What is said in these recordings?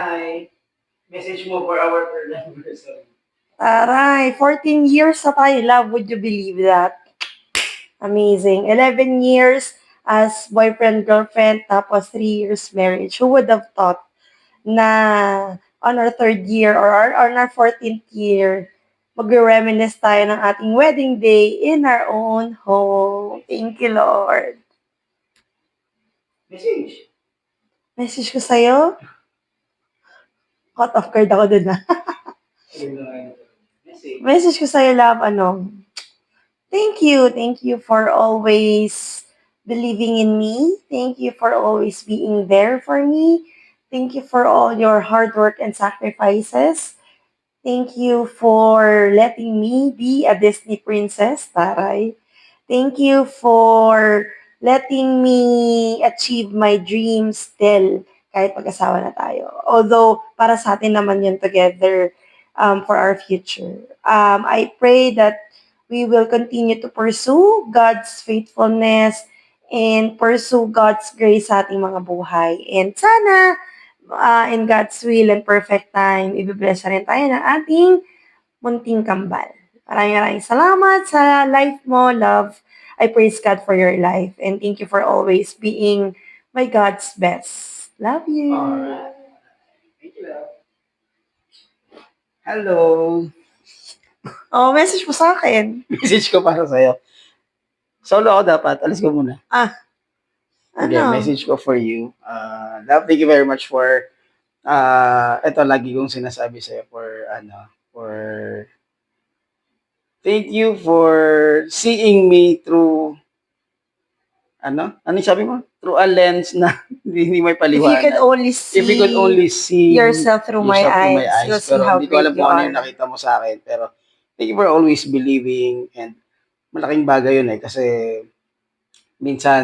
hi. Message mo for our third anniversary. Aray, 14 years na tayo, love. Would you believe that? Amazing. 11 years as boyfriend, girlfriend, tapos 3 years marriage. Who would have thought na on our third year or on our 14th year, magre-reminisce tayo ng ating wedding day in our own home. Thank you, Lord. Message. Message ko sa'yo. Caught off guard ako dun na. Message. Message ko sa'yo, love, thank you. Thank you for always believing in me. Thank you for always being there for me. Thank you for all your hard work and sacrifices. Thank you for letting me be a Disney princess, Taray. Thank you for letting me achieve my dreams still kahit mag-asawa na tayo. Although, para sa atin naman yun together for our future. I pray that we will continue to pursue God's faithfulness and pursue God's grace sa ating mga buhay. And sana, in God's will and perfect time, ibibless na rin tayo ng ating munting kambal. Maraming salamat sa life mo, love. I praise God for your life and thank you for always being my God's best. Love you. Alright. Thank you, love. Hello. Oh, message mo sa akin. Message ko para sa'yo. Solo ako dapat. Alis ko muna. Okay, Ano? message ko for you. Love, thank you very much for ito lagi kong sinasabi sa'yo thank you for seeing me through ano yung sabi mo? Through a lens na hindi may If paliwanag. you could only see, yourself through my eyes, you'll see Pero how hindi ko alam great you kung ano yung are. nakita mo sa akin. Pero thank you for always believing, and malaking bagay yun kasi minsan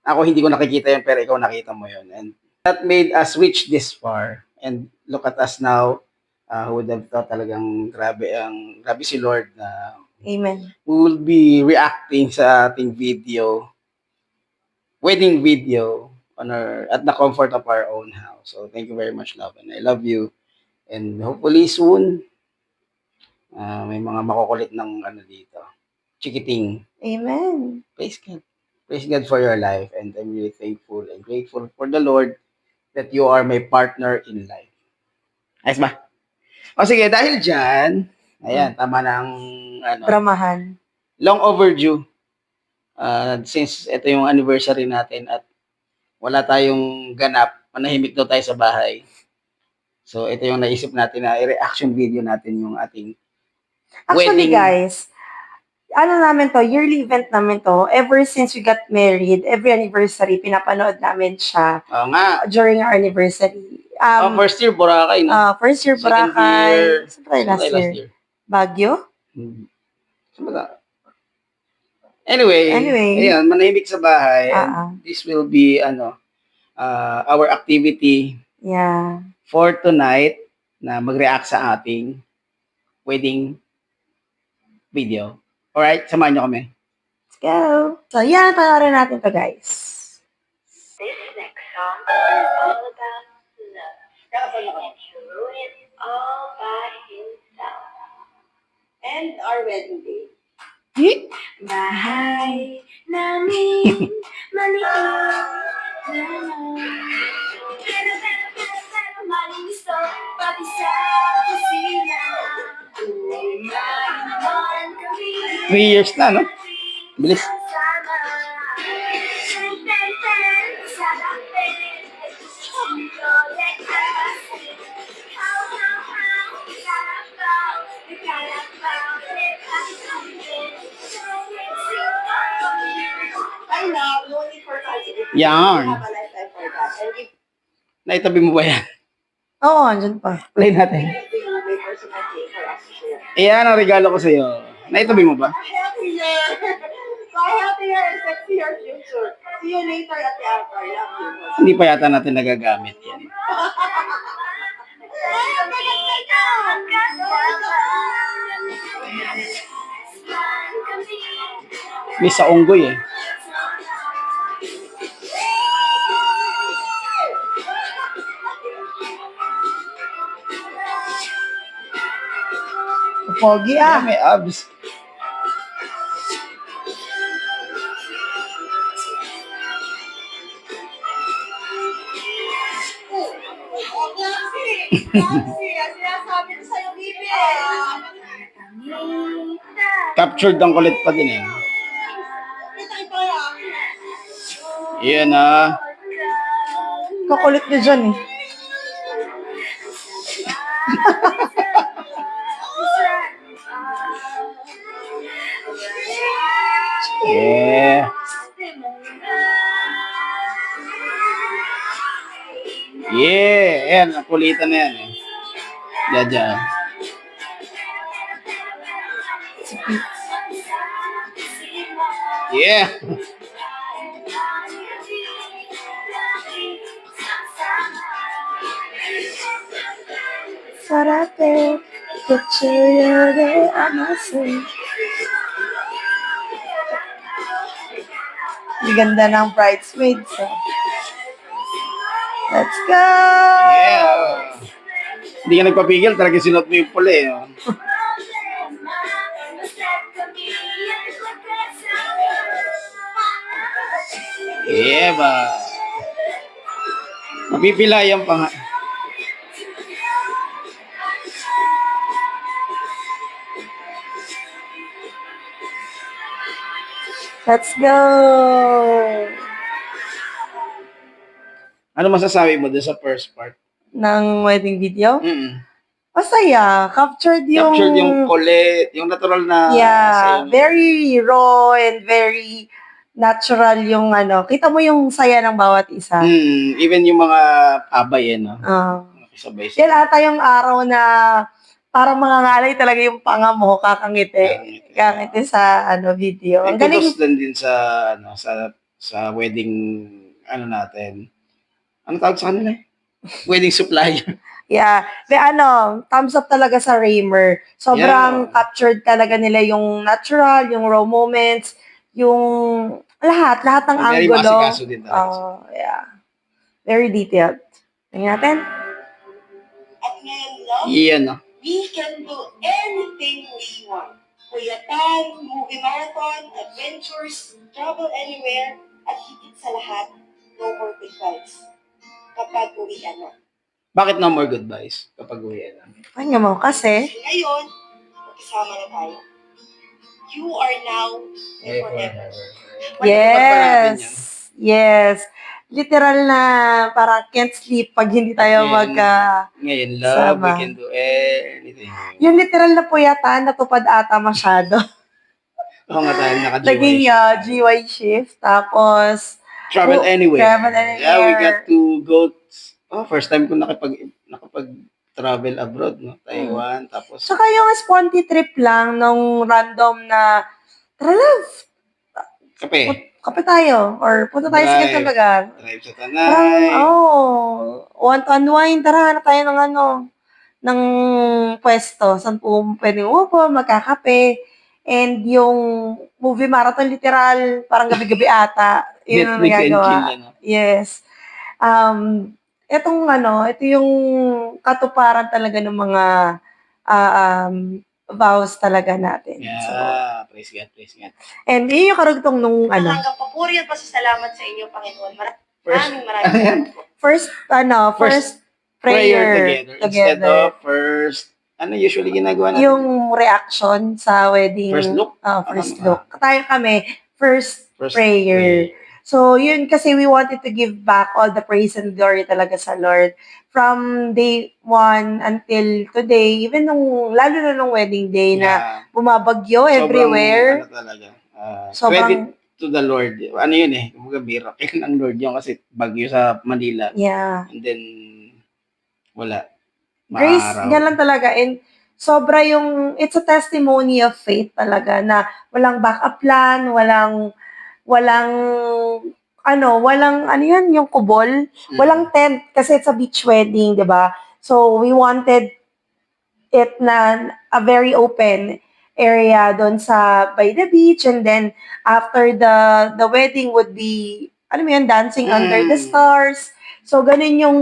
ako hindi ko nakikita yun pero ikaw nakita mo yun. And that made us reach this far. And look at us now. Who would have thought talagang grabe si Lord na Amen. we will be reacting sa ating wedding video at the comfort of our own house. So thank you very much, love, and I love you. And hopefully soon, may mga makukulit ng dito. Chikiting. Amen. Praise God. Praise God for your life, and I'm really thankful and grateful for the Lord that you are my partner in life. Ayos ba? O sige, dahil dyan, ayan, tama na ang Dramahan. long overdue. Since ito yung anniversary natin at wala tayong ganap, manahimik daw tayo sa bahay. So ito yung naisip natin na i-reaction video natin yung ating Actually, wedding. guys, namin to, yearly event namin to. Ever since we got married, every anniversary, pinapanood namin siya during our anniversary. First year, Boracay, no? First year, Boracay. Saan tayo last year? Baguio? Anyway, ayun, manahimik sa bahay. And this will be, our activity for tonight na mag-react sa ating wedding video. Alright, samahan nyo kami. Let's go! So, yan, panoorin natin to, guys. This next song is all about love. And he wrote it all by himself. And our wedding day. Bahay namin maliit pero malinis to pati sa kusina. Naman kami 3 years na, no? Bilis. Yan. Naitabi mo ba yan? Oo, andyan pa. Play natin. Iyan ang regalo ko sa'yo. Naitabi mo ba? Healthier and sexier future. See you later at the altar. Hindi pa yata natin nagagamit yan. May sa unggoy eh. Pogi Yeah, ah. may abs. Captured ang kulit pa din eh. Yan ah. Kakulit niya dyan eh. Yeah. Yeah. Yan, nakulitan na yan eh. Jaja. Yeah. Sarate, kutsuyere, amase. Ang ganda ng bridesmaids. Oh. Let's go! Yeah. Hindi ka nagpapigil, talaga sinuot mo yung pula eh. No? Yeah ba? Mapipilayan pa nga. Let's go! Ano masasabi mo dun sa first part? Ng wedding video? Mm-mm. Masaya. Captured yung... Captured yung kulit, yung natural na... Yeah, sa'yo. very raw and very natural yung ano. Kita mo yung saya ng bawat isa. Even yung mga abay eh, no? Sabay Yan ata yung araw na parang mga ngalay talaga yung panga mo, kakangiti. Kakangiti sa ano video. Ang galing. din sa ano sa wedding ano natin. Ano tawag sa kanila? Wedding supplier. Yeah. The ano, thumbs up talaga sa Raymer. Sobrang captured talaga nila yung natural, yung raw moments, yung lahat ng Very angulo. masikaso din talaga. Yeah. Very detailed. Tingnan natin. At ngayon, love, Iyan, no? we can do anything we want. Kuyatan, movie marathon, adventures, travel anywhere, at higit sa lahat, no more goodbyes. Kapag uwian na. Bakit no more goodbyes kapag uwi na? Pakinggan mo, kasi Ngayon, magkasama na tayo. You are now and forever. yes. Yes. Literal na parang can't sleep pag hindi tayo Ngayon, love, we sama. can do anything. Yung literal na puyatan, natupad ata masyado. Oo nga tayo, Naging naka-GY. GY shift. Tapos, Travel anywhere. Travel anywhere. Yeah, we got to go. First time ko nakapag-travel abroad, no? Taiwan, tapos saka yung sponty trip lang nung random na, tara love, kape. kape tayo. Or punta tayo sa Drive. ganitong lugar. Drive sa Parang, Tanay. want to unwind, tara, hanap tayo ng ng pwesto. Saan po pwedeng upo, magkakape. And yung movie marathon, literal, parang gabi-gabi ata. Yun ang Netflix and nagagawa. chill, ano? Yes. Ito yung katuparan talaga ng mga vows talaga natin. So, Yeah, praise God, praise God. and yun yung karugtong nung Hanggang papuri at pasasalamat sa inyo, Panginoon. First, Maraming salamat po. first prayer Instead of first, ano usually ginagawa natin? yung reaction sa wedding. First look? First look. Tayo kami, first First prayer. So, yun kasi we wanted to give back all the praise and glory talaga sa Lord. From day 1 until today, even lalo na nung wedding day na bumabagyo everywhere. Sobrang, ano talaga, Sobrang, credit to the Lord. Ano yun eh, kumbaga miracle ng Lord yun kasi bagyo sa Manila. yeah. And then, wala. Grace, Maaraw. yan lang talaga. And sobra it's a testimony of faith talaga na walang backup plan, walang yung kubol, walang tent kasi it's a beach wedding, 'di ba? So we wanted it na a very open area doon by the beach, and then after the wedding would be dancing under the stars. So, ganun yung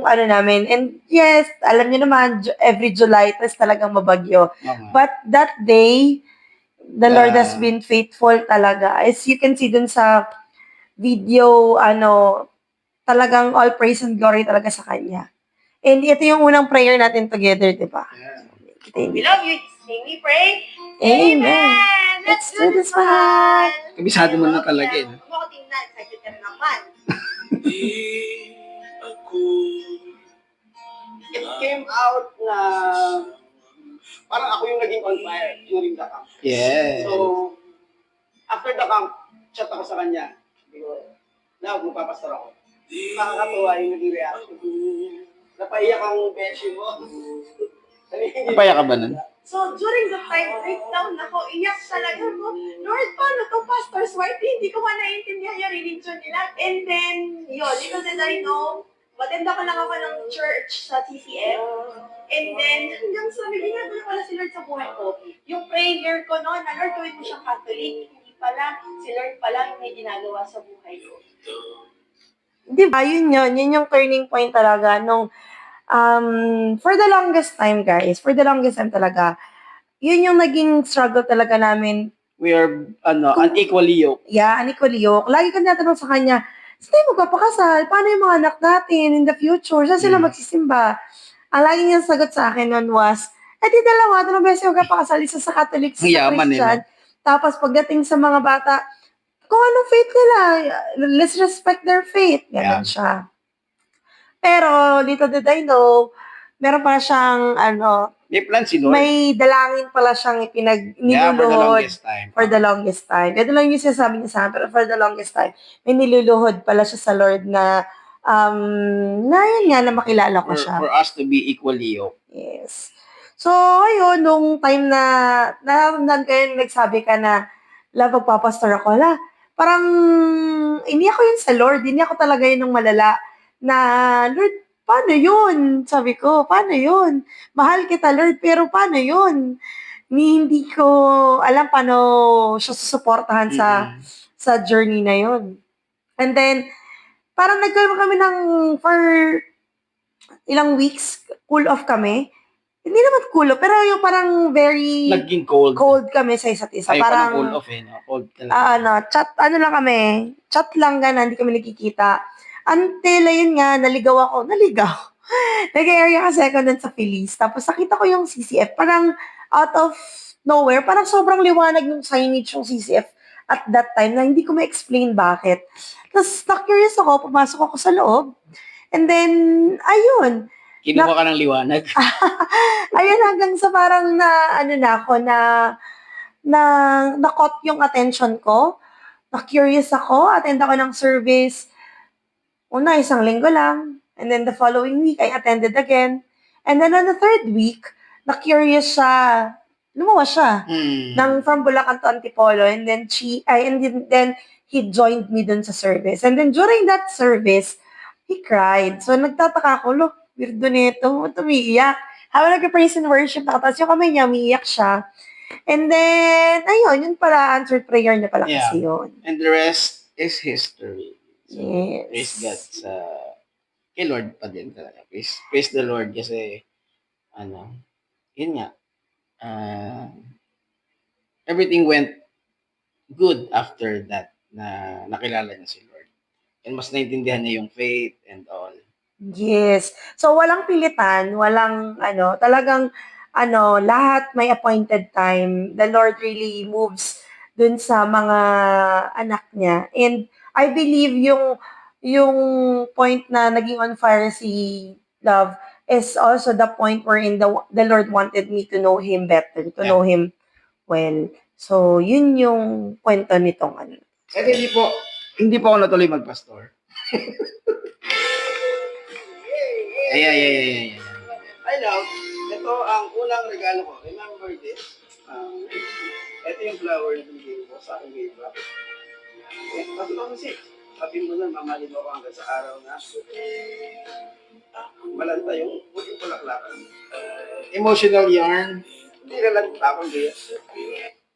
ano namin. And yes, alam niyo naman, every July, tas talagang mabagyo. Oo nga. But that day, the Lord has Ah. been faithful talaga. As you can see dun sa video, talagang all praise and glory talaga sa Kanya. And ito yung unang prayer natin together, di ba? Yeah. We love you. May we pray. Amen. Let's do this, mahal. Kabisado mo na talaga eh. Huwag mo ko tingnan. Excited ka na naman. It came out na parang ako yung naging on fire during the camp. Yes. So, after the camp, chat ako sa kanya. Sabi ko, na, magpapastor ako. Nakakatuwa yung naging reaction. Napaiyak ang beshi mo. Napaya ka ba nun? So, during the time, breakdown ako, iyak talaga ko. Lord, paano to Pastor's Wife? Hindi ko man naiintindihan yung religion nila. And then, yun, little did I know, matenda ko lang ako ng church sa TCF. And then, hanggang sa may ginagawa pala si Lord sa buhay ko. Yung prayer ko noon, na Lord, gawin mo siyang Catholic. Hindi pala, si Lord pala yung may ginagawa sa buhay ko. Di ba? Yun yung turning point talaga nung for the longest time, guys, talaga, yun yung naging struggle talaga namin. We are unequally yoked. Yeah, unequally yoked. Lagi ko tinatanong sa kanya, saan tayo magpapakasal? Paano yung mga anak natin in the future? Saan sila magsisimba? Ang lagi niyang sagot sa akin noon was, di dalawang beses magpapakasal, isa sa Catholic, isa sa Yaman Christian. Tapos pagdating sa mga bata, kung anong faith nila, let's respect their faith. Ganon siya. Pero, little did I know, meron pa siyang, May plan si Lord. may dalangin pala siyang Yeah, for the niluluhod longest time. for the longest time. Ito lang yung sinasabi niya sa akin, pero for the longest time, may niluluhod pala siya sa Lord na, yun nga, na makilala ko siya. For us to be equally yoked. Yes. So, ayun, nung time na kayo, nagsabi ka na, magpapastor ako, parang, hindi ako yun sa Lord, hindi ako talaga yun ng malala, na, Lord, paano yun? Sabi ko, paano yun? Mahal kita, Lord, pero paano yun? Hindi ko alam paano siya susuportahan sa journey na yun. And then, parang nagkaroon kami ng, for ilang weeks, cool off kami. Hindi naman cool off, pero yung parang very Naging cold. kami sa isa't isa. Ay, parang cool off eh. No? Cold ka lang. chat, lang kami. Chat lang gana, hindi kami nagkikita. Until, ayun nga, naligaw ako. Nag-area kasi ako dun sa Feliz. Tapos nakita ko yung CCF. Parang out of nowhere, parang sobrang liwanag yung signage yung CCF at that time na hindi ko ma-explain bakit. Tapos na-curious ako, pumasok ako sa loob. And then, ayun. Kinuha ka ng liwanag. Ayun, hanggang sa parang na-caught yung attention ko. Na-curious ako, attend ako ng service. Una, isang linggo lang. And then the following week, I attended again. And then on the third week, na-curious siya. Lumuwas siya. From Bulacan to Antipolo. And then then he joined me dun sa service. And then during that service, he cried. So nagtataka ako, weirdo nito. Umiiyak. Habang nag-praise and worship, nakatas yung kamay niya, umiiyak siya. And then, ayun, yun pala, answered prayer niya pala kasi yun. And the rest is history. So, yes. Praise God sa kay Lord pa din talaga. Praise the Lord kasi yun nga, everything went good after that na nakilala niya si Lord. And mas naintindihan niya yung faith and all. Yes. So, walang pilitan, walang talagang lahat may appointed time. The Lord really moves dun sa mga anak niya. And I believe yung point na naging on fire si Love is also the point wherein the Lord wanted me to know Him better, to know Him well. So, yun yung kwento nitong Kasi hindi po ako natuloy magpastor. Ay. I love, ito ang unang regalo ko. Remember this? Ito yung flower na binigay ko sa aking baby. Kasi 2006. Sabi mo nun, mamahalin mo ko hanggang sa araw na malanta yung bulaklakan. Emotional yarn. Hindi na lang tapang gaya.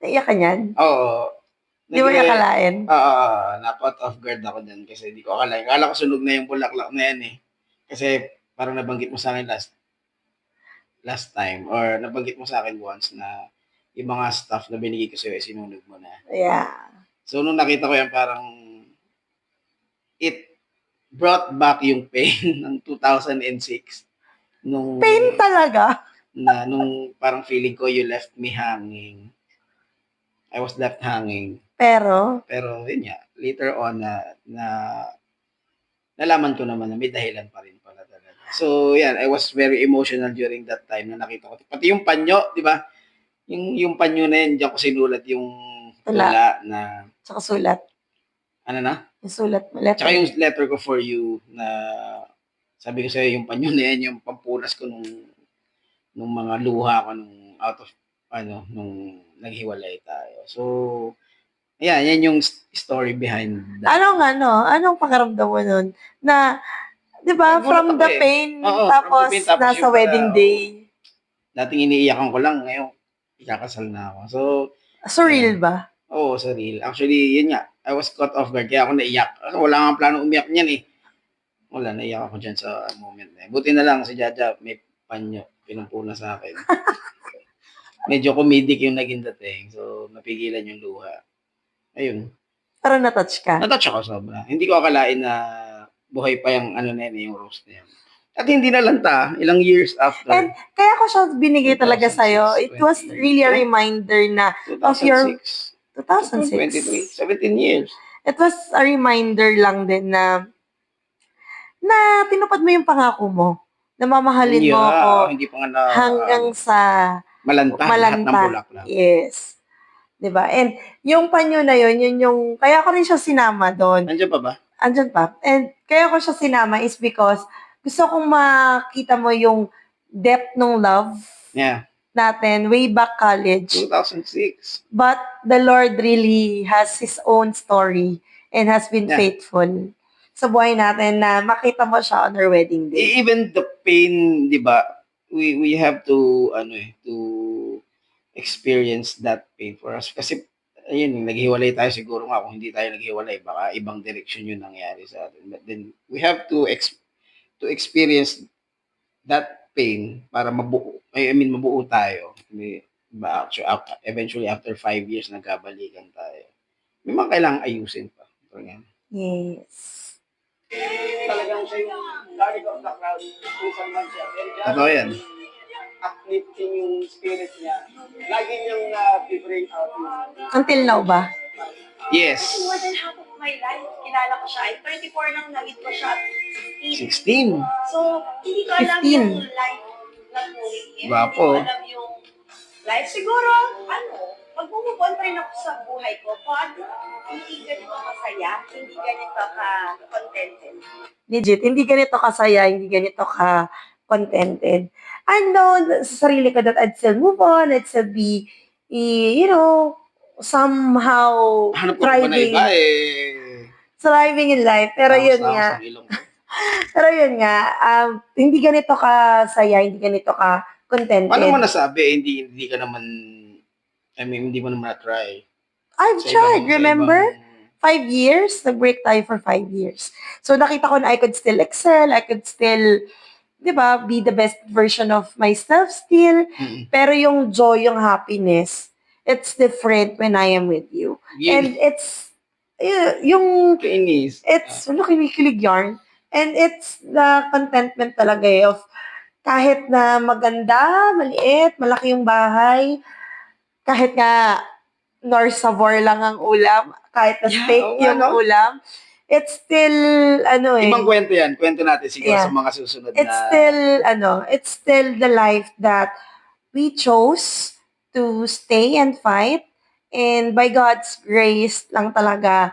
Naiyak ka niyan? Oo. Di mo nakalain? Na-caught off guard ako dun kasi hindi ko akalain. Akala ko sunog na yung bulaklak na yan eh. Kasi parang nabanggit mo sa akin last time or nabanggit mo sa akin once na yung mga stuff na binigay ko sa'yo, sinunog mo na. Yeah. So, nung nakita ko yan, parang it brought back yung pain ng 2006. Pain talaga. Nung parang feeling ko you left me hanging. I was left hanging. Pero, Yun nga, later on na nalaman ko naman na may dahilan pa rin pala talaga. So, yan, I was very emotional during that time na nakita ko. Pati yung panyo, di ba? Yung panyo na yun, diyan ko sinulat yung tula na, tsaka sulat. ano na? Yung sulat mo. Letter. Tsaka yung letter ko for you na sabi ko sa'yo, yung panyo na yan, yung pampunas ko nung mga luha ko nung out of, nung naghiwalay tayo. So, yan yung story behind that. Anong pakiramdam mo nun? Na, di ba, Nagulat from ako the eh. pain, Oo, tapos from the pain, tapos nasa yung pala, wedding day. Dating iniiyakan ko lang, ngayon, ikakasal na ako. So, Surreal ba? oo, surreal. Actually, yun nga, I was caught off guard, kaya ako naiyak. Wala nga plano umiyak niyan eh. Wala, naiyak ako dyan sa moment na yun. Buti na lang si Jaja, may panyo, pinumpuna sa akin. Medyo comedic yung naging dating, so napigilan yung luha. Ayun. Pero na-touch ka? Natouch ako sobra. Hindi ko akalain na buhay pa yung ano na yun, yung roast na yun. At hindi na lang ilang years after. And kaya ko siya binigay talaga sa'yo. It was really a reminder na of your 2006. 17 years. It was a reminder lang din na tinupad mo yung pangako mo. Na mamahalin mo ako hindi pa nga hanggang sa malanta. Lahat ng bulaklak. Yes. 'Di ba? And yung panyo na yun yung kaya ko rin siya sinama doon. Nandiyan pa ba? Andyan pa. And kaya ko siya sinama is because gusto kong makita mo yung depth ng love natin way back college. 2006. But the Lord really has His own story and has been faithful sa buhay natin na makita mo siya on our wedding day. Even the pain, di ba, we have to, to experience that pain for us. Kasi, ayun, naghiwalay tayo siguro nga. Kung hindi tayo naghiwalay, baka ibang direction yun nangyari sa atin. But then, we have to experience that pain para mabuo tayo. Diba? Actually, eventually, after 5 years, nagkabalikan tayo. May mga kailangang ayusin pa. Yes. Talagang siya yung darling of the crowd. Isang man siya. Totoo yan. Uplifting yung spirit niya. Lagi niyang bring out yung... Until now ba? Yes. Kasi more than half of my life, kilala ko siya. Ay, 34 nang nag-meet ko siya. 16. So, hindi ko alam 15. yung life na tuloy niya. Gwapo. Hindi ko alam yung life. Siguro, pag bumubon pa rin ako sa buhay ko, pag hindi ganito kasaya, hindi ganito ka-contented. Legit, hindi ganito kasaya, hindi ganito ka-contented. I know sa sarili ko that I'd still move on, I'd still be, somehow Hanap ko pa na iba thriving in life. Pero yun nga, hindi ganito kasaya, hindi ganito ka-contented. Paano mo nasabi, hindi ka naman, hindi mo naman na-try? I've tried, remember? 5 years, nag-break tayo for 5 years. So, nakita ko na I could still excel, I could still, di ba, be the best version of myself still. Mm-hmm. Pero yung joy, yung happiness, it's different when I am with you. And it's, kinikilig yarn. And it's the contentment talaga of kahit na maganda, maliit, malaki yung bahay, kahit nga North Savor lang ang ulam, kahit na steak yung ulam, it's still, Ibang kwento yan. Kwento natin siguro sa mga susunod na... It's still the life that we chose to stay and fight. And by God's grace lang talaga,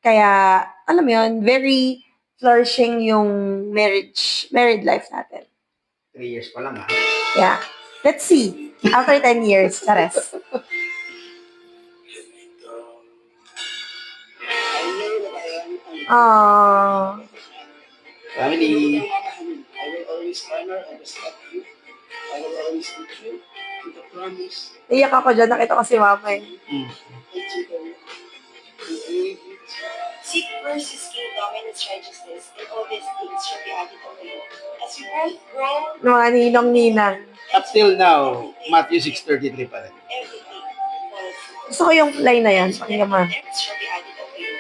kaya, alam mo yun, very flourishing yung married life natin. 3 years pa lang Yeah. Let's see. After 10 years, chares. Aww. Family. I will always honor and respect you. I will always teach you with a promise. Iyak ako dyan. Nakita ko si mama eh. Seek first his kingdom and his righteousness, and all these things shall be added unto you. As we both grow, Mga ninong-ninang. Up till now, Matthew 6:33 pa rin. everything follows you. Gusto ko yung line na yan. Pakinggan mo. Shall be added unto you.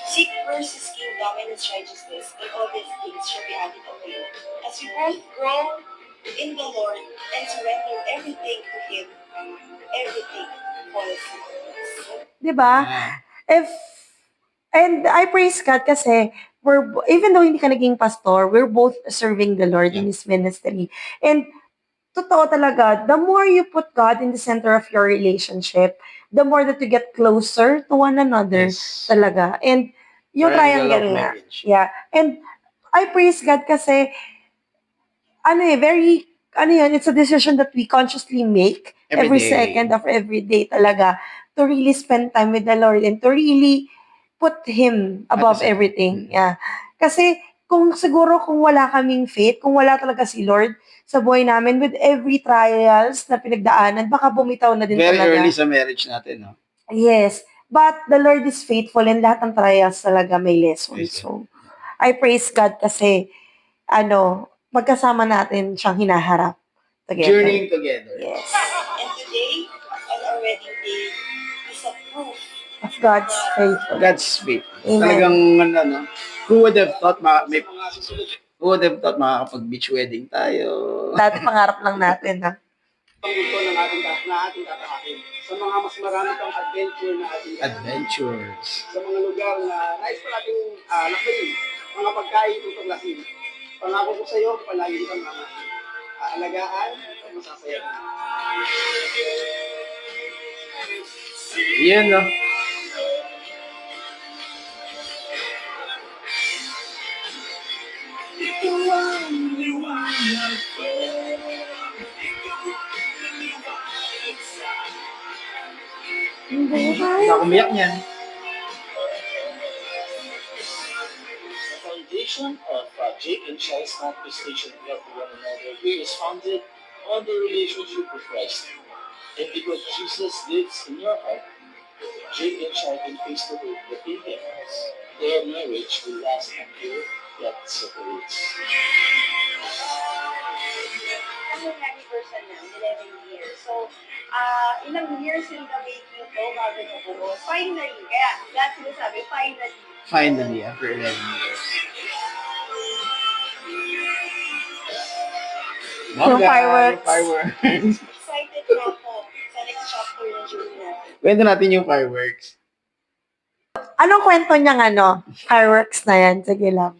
Seek first his kingdom and his righteousness, and all these things shall be added unto you. As we both grow in the Lord and surrender everything to Him, everything follows you. Diba? Ah, And I praise God kasi even though hindi ka naging pastor, we're both serving the Lord in His ministry. And totoo talaga, the more you put God in the center of your relationship, the more that you get closer to one another yes. talaga. And yung triangle of na. marriage. Yeah. And I praise God kasi, it's a decision that we consciously make every day. second of every day talaga to really spend time with the Lord and to really put Him above At the center. everything. Yeah. Kasi kung wala kaming faith, kung wala talaga si Lord sa buhay namin with every trials na pinagdaanan, baka bumitaw na din Very talaga. early sa marriage natin, no? Yes. But the Lord is faithful and lahat ng trials talaga may lesson. Praise So, I praise God kasi, magkasama natin siyang hinaharap together. Journeying together. Yes. And today, on our wedding day, is a proof Of God's faithfulness. God's faith. Amen. Talagang, who would have thought makakapag-beach wedding tayo? Dati pangarap lang natin, ha? Ang gusto ng ating tatahakin sa mga mas marami pang adventures sa mga lugar na nais pa nating lakayin, mga pagkain tutuklasin. Pangako ko sa iyo, palagi kang aalagaan at masasaya. Yan, no? Hindi ako umiyak niyan. The foundation of Jake and Shai's manifestation of love to one another here is founded on the relationship with Christ. And because Jesus lives in your heart, Jake and Shai can face the world that they have. Their marriage will last until death separates. Ang anniversary na, 11 years. So, ilang years in the making to bago na buo. Finally, kaya lahat sinasabi, finally. Finally, after 11 years. Yung fireworks. Fireworks. Excited na ako sa next chapter ng journey natin. Kwento natin yung fireworks. Anong kwento niyang fireworks na yan? Sige lang.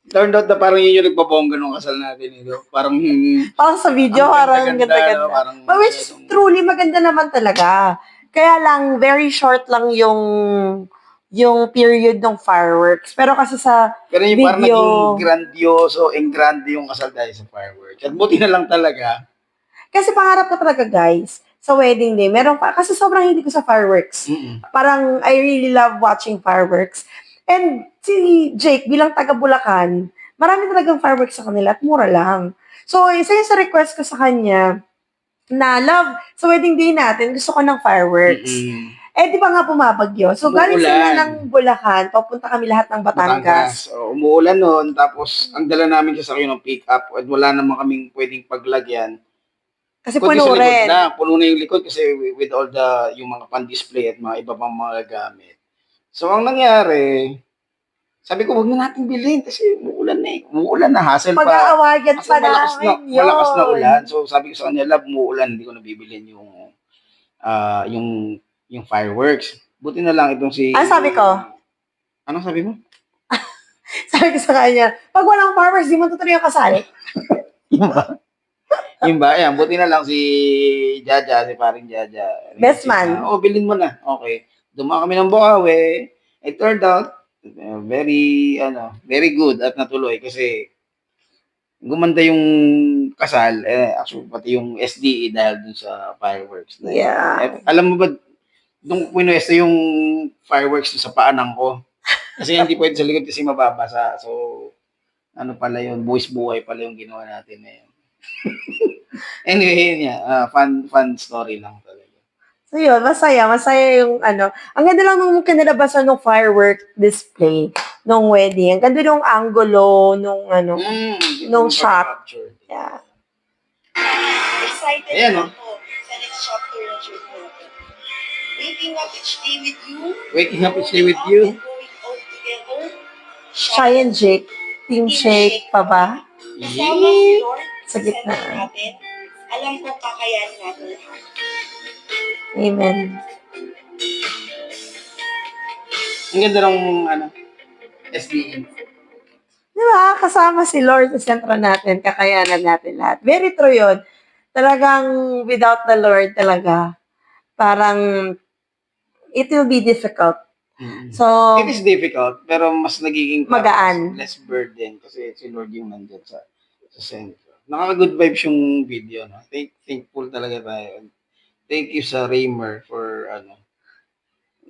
Turned out na parang yun yung nagbabongga nung kasal natin. Parang Parang sa video, ang parang ganda-ganda, ganda-ganda. no? Parang But which is truly maganda naman talaga. Kaya lang, very short lang yung period ng fireworks. Pero kasi sa Pero yung parang video, naging grandioso and grande yung kasal dahil sa fireworks. At buti na lang talaga. kasi pangarap ko talaga guys, sa wedding day, kasi sobrang hindi ko sa fireworks. Parang I really love watching fireworks. And si Jake, bilang taga Bulacan, marami talagang fireworks sa kanila at mura lang. So, isa yung sa request ko sa kanya, na love, sa wedding day natin, gusto ko ng fireworks. Eh, di ba nga bumabagyo? So, galing sila ng Bulacan, papunta kami lahat ng Batangas. So, umuulan noon, tapos ang dala namin siya sa ng pick-up at wala naman kaming pwedeng paglagyan. Kasi Kundi puno sa likod rin. puno na yung likod kasi with all yung mga pan-display at mga iba pang mga gamit. So, ang nangyari, sabi ko, wag na natin bilhin kasi umuulan na eh. Umuulan na, hassle pa. Pag-aawagan Kasi pa namin yun. malakas na ulan. So, sabi ko sa kanya, love, umuulan, hindi ko na bibilhin yung fireworks. Buti na lang itong si... Ano sabi ko? Anong sabi mo? Sabi ko sa kanya, pag walang fireworks, di mo tutuloy yung kasal. Yung ba? Ayan, buti na lang si Jaja, si paring Jaja. Best man. Bilhin mo na. Okay. Dumaan kami ng Bukawi. It turned out, very good at natuloy kasi gumanda yung kasal, actually pati yung SDE dahil dun sa fireworks. Yeah. Alam mo ba, nung pinuwesto yung fireworks sa paanan ko, kasi hindi pwede sa likod kasi mababasa. So, pala yun, buwis buhay pala yung ginawa natin. Anyway, fun story lang talaga. So, So yun, masaya yung ano. Ang ganda lang nung kinalabasan ng firework display nung wedding. Ang ganda nung angulo, nung ano, nung shot. Yeah. Excited Ayan, na oh. ako sa next chapter ng journey natin. Waking up each day with you. Waking up each day with growing you. up and going out together. Shy and Jake, Team Shake pa ba? Kasama si Lord Sa gitna. center natin. Alam ko kakayanin natin lahat. Amen. Ang ganda ng SBE. Di ba? Kasama si Lord sa sentro natin, kakayanan natin lahat. Very true yun. Talagang without the Lord talaga, parang it will be difficult. So, It is difficult, pero mas nagiging Magaan. less burden kasi si Lord yung nandyan sa center. Nakaka-good vibes yung video. No? Thankful talaga tayo. Thank you sa Raymer for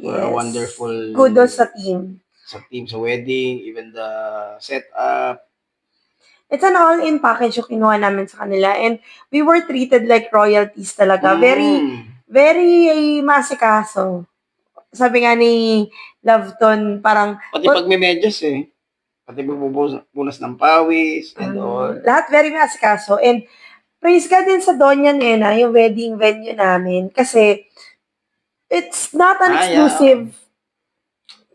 for a yes. wonderful Kudos sa team. sa team sa wedding, even the setup. It's an all-in package yung kinuha namin sa kanila. And we were treated like royalties talaga. Very masikaso. Sabi nga ni Loveton, parang Pati pag may medyas Pati magbubunas ng pawis and all. lahat very masikaso. And praise God din sa Doña Nena, yung wedding venue namin. Kasi it's not an exclusive,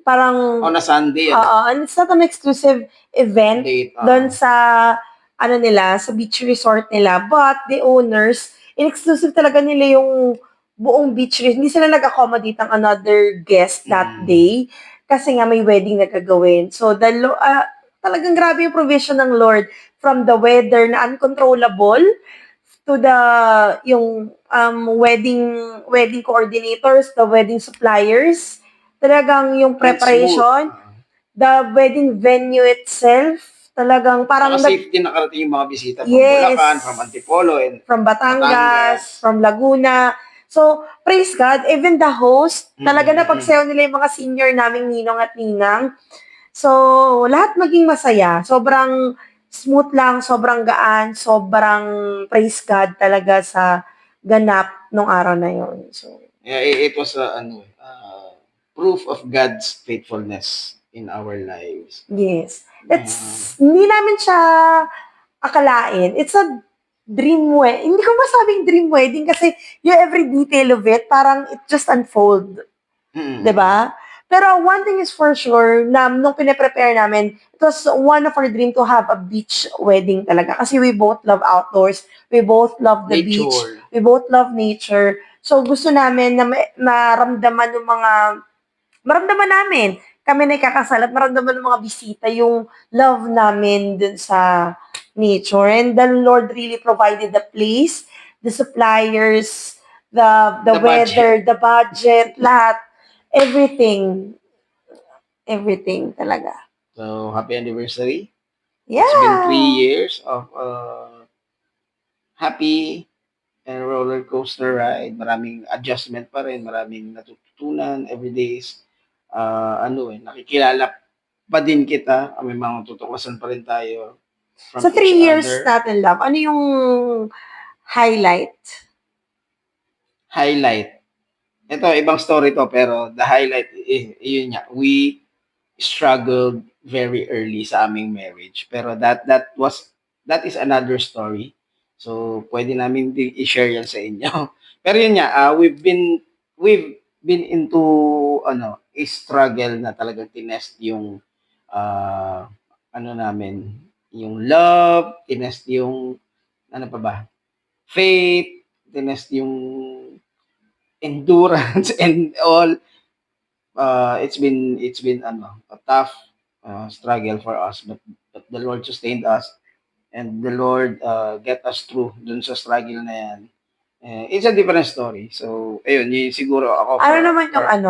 parang, On a Sunday. and it's not an exclusive event Date. doon sa, nila, sa beach resort nila. But the owners, in-exclusive talaga nila yung buong beach resort. Hindi sila nag-accommodate ng another guest that day. Kasi nga may wedding na gagawin. So, talagang grabe yung provision ng Lord from the weather na uncontrollable to the yung wedding coordinators, the wedding suppliers, talagang yung preparation, the wedding venue itself, talagang parang safety nakarating yung mga bisita from Yes. Bulacan, from Antipolo, and from Batangas, from Laguna. So, praise God, even the host, talaga na pagsayaw nila yung mga senior naming ninong at ninang. So, lahat maging masaya. Sobrang smooth lang, sobrang gaan, sobrang praise God talaga sa ganap nung araw na yon. So, yeah, it was proof of God's faithfulness in our lives. yes. Hindi namin siya akalain. It's a dream wedding. Hindi ko masabing dream wedding kasi yung every detail of it, parang it just unfold. Diba? Pero one thing is for sure, na nung pinaprepare namin, it was one of our dream to have a beach wedding talaga. Kasi we both love outdoors, we both love the beach, we both love nature. So gusto namin na maramdaman namin, kami na ikakasal at maramdaman ng mga bisita yung love namin dun sa nature. And the Lord really provided the place, the suppliers, the weather, the budget, lahat. Everything talaga. So, happy anniversary. Yeah. It's been 3 years of happy and roller coaster ride. Maraming adjustment pa rin, maraming natututunan every days. Nakikilala pa din kita. May mga tutuklasan pa rin tayo. Sa 3 years natin, love, ano yung highlight? Ito, ibang story to, pero the highlight, yun nga, we struggled very early sa aming marriage. Pero that is another story. So, pwede namin i-share yan sa inyo. Pero yun nga, we've been into a struggle na talagang tinest yung namin, yung love, tinest yung faith, tinest yung endurance and all. It's been a tough struggle for us, but the Lord sustained us and the Lord get us through dun sa struggle na yan. It's a different story. So, ayun, yun siguro ako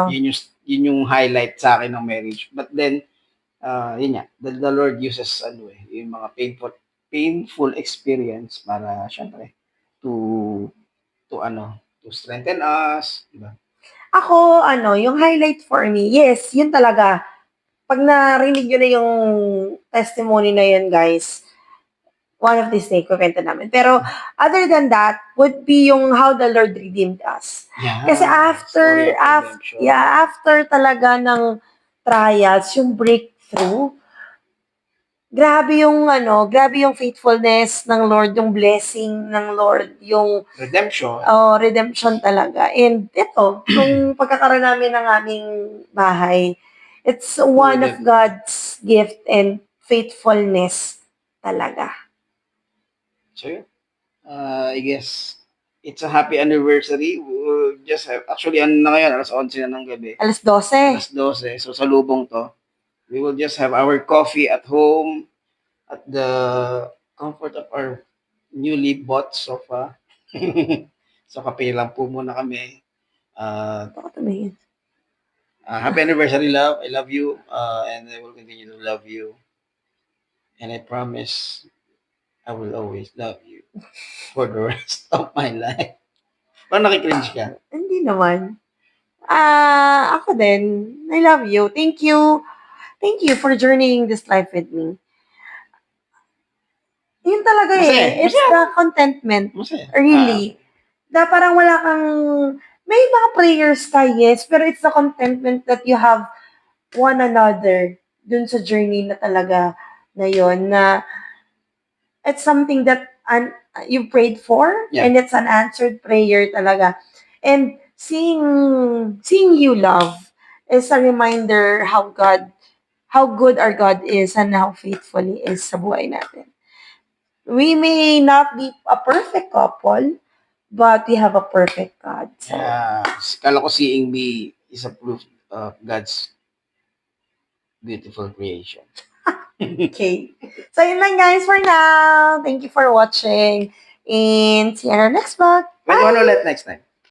yun yung highlight sa akin ng marriage. But then yun nga, the Lord uses yung mga painful experience para syempre to strengthen us, diba? Ako, yung highlight for me, yes, yun talaga. Pag narinig nyo na yung testimony na yun, guys, One of these days, kwento namin. Pero, other than that, would be yung how the Lord redeemed us. Yeah. Kasi Story of redemption. after talaga ng trials, yung breakthrough, grabe yung faithfulness ng Lord, yung blessing ng Lord, yung Redemption. redemption talaga. And ito, nung pagkakaroon namin ng aming bahay, it's one of God's gift and faithfulness talaga. So, yun. I guess it's a happy anniversary. We'll just have, actually, ano na ngayon, alas 11 na ng gabi. Alas 12. Alas 12. So, sa lubong to. We will just have our coffee at home at the comfort of our newly bought sofa. So, kape lang po muna kami. Baka tumingin. Happy anniversary, love. I love you. And I will continue to love you. And I promise I will always love you for the rest of my life. Parang nakikringe ka. Hindi naman. Ako din. I love you. Thank you. Thank you for journeying this life with me. Yun talaga Masaya. It's the contentment. Masaya. Really. Na parang wala kang, may mga prayers ka, yes, pero it's the contentment that you have one another dun sa journey na talaga na yun, na it's something that you prayed for, Yeah. and it's an answered prayer talaga. And seeing you love is a reminder how good our God is and how faithful He is sa buhay natin. We may not be a perfect couple, but we have a perfect God. So, Kala ko seeing me is a proof of God's beautiful creation. okay. So, yun lang guys for now. Thank you for watching. And see you in our next vlog. Pwede ulit next time.